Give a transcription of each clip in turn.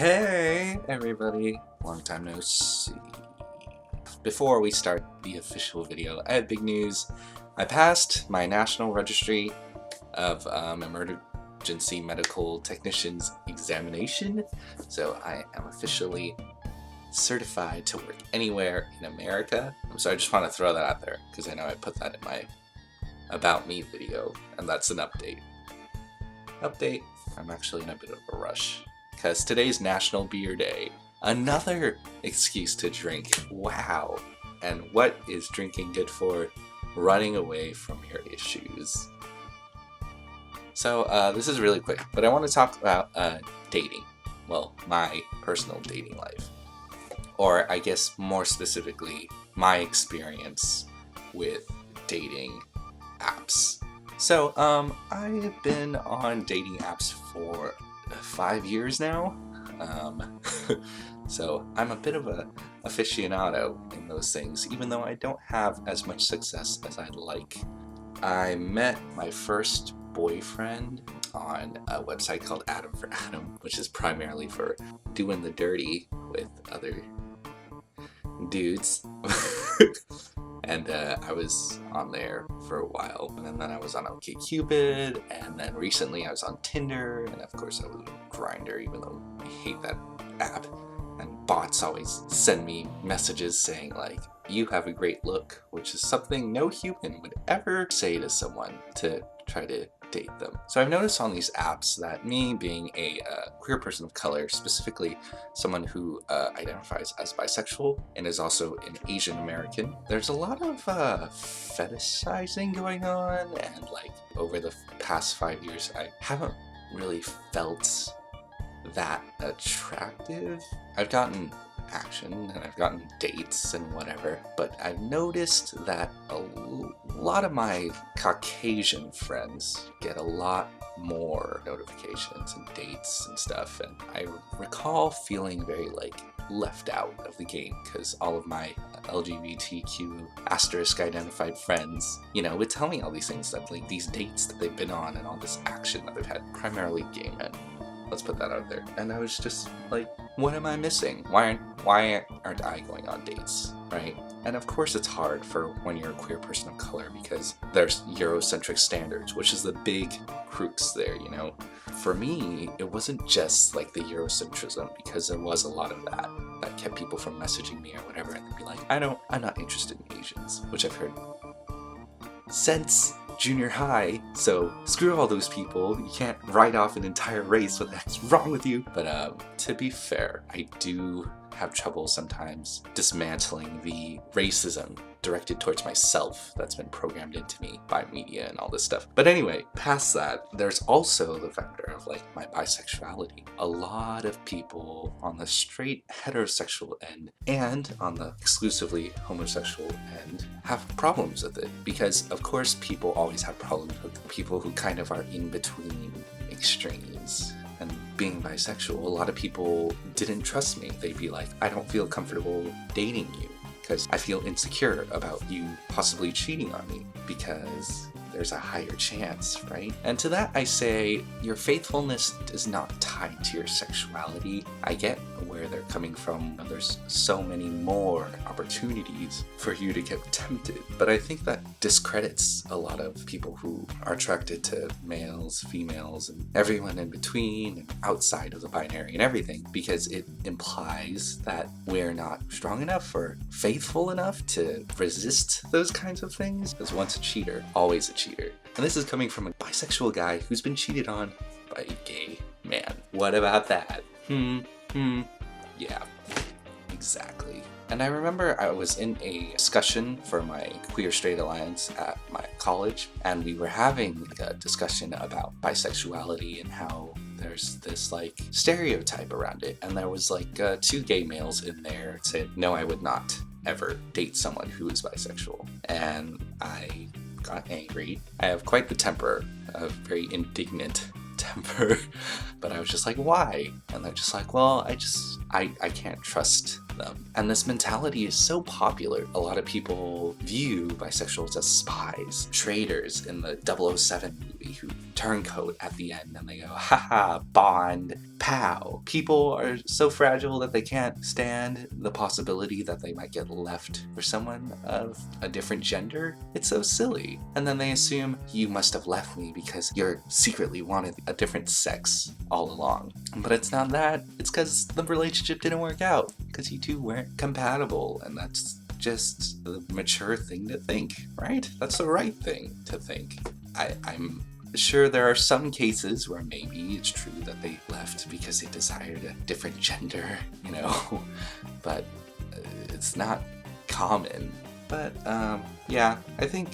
Hey everybody, long time no see. Before we start the official video, I have big news. I passed my National Registry of Emergency Medical Technicians examination, so I am officially certified to work anywhere in America. So I just want to throw that out there because I know I put that in my About Me video, and that's an update. I'm actually in a bit of a rush because today's National Beer Day. Another excuse to drink. Wow. And what is drinking good for? Running away from your issues. So this is really quick, but I want to talk about dating. Well, my personal dating life. Or I guess more specifically, my experience with dating apps. So I have been on dating apps for 5 years now. So I'm a bit of a aficionado in those things, even though I don't have as much success as I'd like. I met my first boyfriend on a website called Adam for Adam, which is primarily for doing the dirty with other dudes. And I was on there for a while, and then I was on OkCupid, and then recently I was on Tinder, and of course I was on Grindr, even though I hate that app. And bots always send me messages saying like, you have a great look, which is something no human would ever say to someone to try to date them. So I've noticed on these apps that me being a queer person of color, specifically someone who identifies as bisexual and is also an Asian American, there's a lot of fetishizing going on, and like over the past 5 years I haven't really felt that attractive. I've gotten action and I've gotten dates and whatever, but I've noticed that a lot of my Caucasian friends get a lot more notifications and dates and stuff, and I recall feeling very like left out of the game because all of my LGBTQ asterisk identified friends, you know, would tell me all these things, that like these dates that they've been on and all this action that they've had, primarily gay men. Let's put that out there. And I was just like, what am I missing? Why aren't I going on dates, right? And of course it's hard for when you're a queer person of color because there's Eurocentric standards, which is the big crux there, you know? For me, it wasn't just like the Eurocentrism, because there was a lot of that kept people from messaging me or whatever, and they'd be like, I'm not interested in Asians, which I've heard since junior high, so screw all those people. You can't write off an entire race. What the heck's wrong with you? But to be fair, I do have trouble sometimes dismantling the racism directed towards myself that's been programmed into me by media and all this stuff. But anyway, past that, there's also the factor of like my bisexuality. A lot of people on the straight heterosexual end and on the exclusively homosexual end have problems with it, because of course people always have problems with people who kind of are in between extremes. And being bisexual, a lot of people didn't trust me. They'd be like, I don't feel comfortable dating you because I feel insecure about you possibly cheating on me, because there's a higher chance, right? And to that I say, your faithfulness is not tied to your sexuality. I get where they're coming from. There's so many more opportunities for you to get tempted. But I think that discredits a lot of people who are attracted to males, females, and everyone in between and outside of the binary and everything, because it implies that we're not strong enough or faithful enough to resist those kinds of things. Because once a cheater, always a cheater. And this is coming from a bisexual guy who's been cheated on by a gay man. What about that? Yeah, exactly. And I remember I was in a discussion for my Queer Straight Alliance at my college, and we were having a discussion about bisexuality and how there's this like stereotype around it. And there was like 2 gay males in there that said, no, I would not ever date someone who is bisexual. And I got angry. I have quite the temper, a very indignant temper, but I was just like, why? And they're just like, well, I can't trust them. And this mentality is so popular. A lot of people view bisexuals as spies, traitors in the 007 movie who turncoat at the end and they go, haha, bond, pow. People are so fragile that they can't stand the possibility that they might get left for someone of a different gender. It's so silly. And then they assume you must have left me because you're secretly wanted a different sex all along. But it's not that. It's because the relationship didn't work out, because you two weren't compatible, and that's just the mature thing to think, right? That's the right thing to think. I'm sure there are some cases where maybe it's true that they left because they desired a different gender, you know, but it's not common. But yeah, I think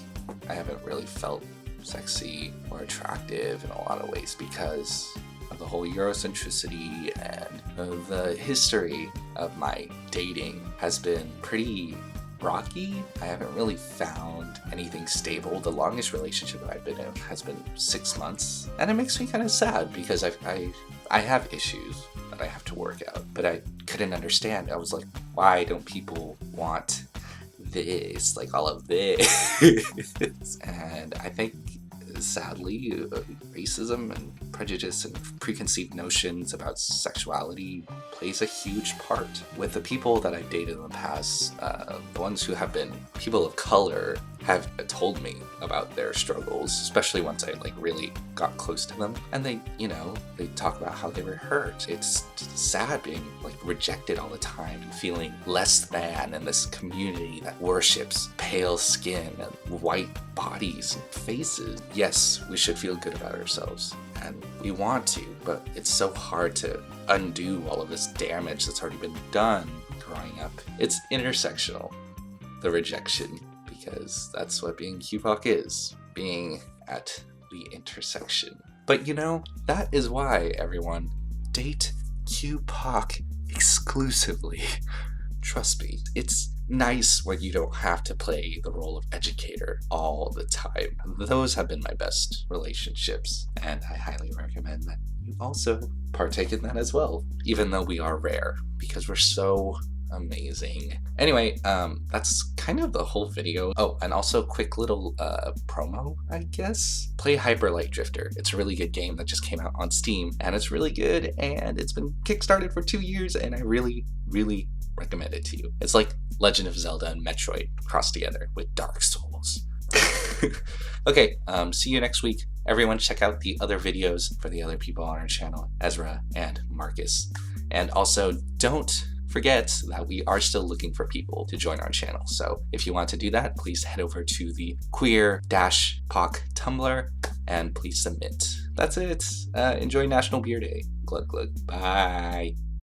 I haven't really felt sexy or attractive in a lot of ways because of the whole Eurocentricity, and the history of my dating has been pretty rocky. I haven't really found anything stable. The longest relationship I've been in has been 6 months, and it makes me kind of sad because I have issues that I have to work out, but I couldn't understand. I was like, why don't people want this, like all of this? And I think sadly racism and prejudice and preconceived notions about sexuality plays a huge part. With the people that I've dated in the past, the ones who have been people of color have told me about their struggles, especially once I really got close to them, and they talk about how they were hurt. It's sad being rejected all the time and feeling less than in this community that worships pale skin and white bodies and faces. Yes, we should feel good about ourselves, and we want to, but it's so hard to undo all of this damage that's already been done growing up. It's intersectional, the rejection, because that's what being QPOC is, being at the intersection. But that is why, everyone, date QPOC exclusively. Trust me, it's nice when you don't have to play the role of educator all the time. Those have been my best relationships, and I highly recommend that you also partake in that as well, even though we are rare, because we're so amazing. Anyway, that's kind of the whole video. Oh, and also quick little promo, I guess. Play Hyper Light Drifter. It's a really good game that just came out on Steam, and it's really good, and it's been kickstarted for 2 years, and I really, really recommend it to you. It's like Legend of Zelda and Metroid crossed together with Dark Souls. Okay, see you next week. Everyone check out the other videos for the other people on our channel, Ezra and Marcus. And also, don't forget that we are still looking for people to join our channel. So if you want to do that, please head over to the queer-poc Tumblr and please submit. That's it. Enjoy National Beer Day. Glug glug. Bye.